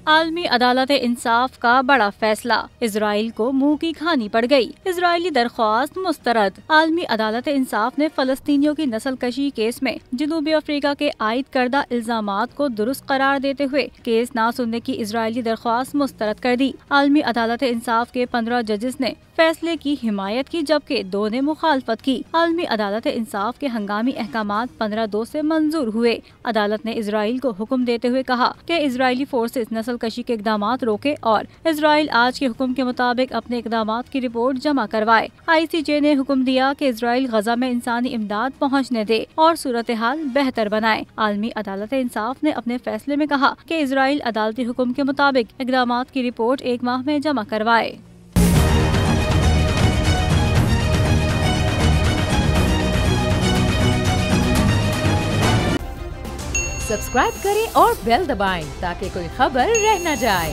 आलमी अदालत इंसाफ का बड़ा फैसला, इजराइल को मुंह की खानी पड़ गई। इजरायली दरख्वास्त मुस्तरद। आलमी अदालत इंसाफ ने फलस्तीनियों की नस्लकशी केस में जनूबी अफ्रीका के आयद करदा इल्जामात को दुरुस्त करार देते हुए केस ना सुनने की इजरायली दरख्वास्त मुस्तरद कर दी। आलमी अदालत इंसाफ के 15 जजेस ने फैसले की हिमायत की, जबकि 2 ने मुखालफत की। आलमी अदालत इंसाफ के हंगामी अहकामात 15-2 से मंजूर हुए। अदालत ने इजराइल को हुक्म देते हुए कहा कि इजरायली फोर्सेस नस्लकशी के इकदामात रोके और इजराइल आज के हुक्म के मुताबिक अपने इकदामात की रिपोर्ट जमा करवाए। ICJ ने हुक्म दिया कि इजराइल गजा में इंसानी इमदाद पहुँचने दे और सूरत हाल बेहतर बनाए। आलमी अदालत इंसाफ ने अपने फैसले में कहा कि इजराइल अदालती हुक्म के मुताबिक इकदामात की रिपोर्ट 1 माह में जमा करवाए। सब्सक्राइब करें और बेल दबाएं ताकि कोई खबर रह न जाए।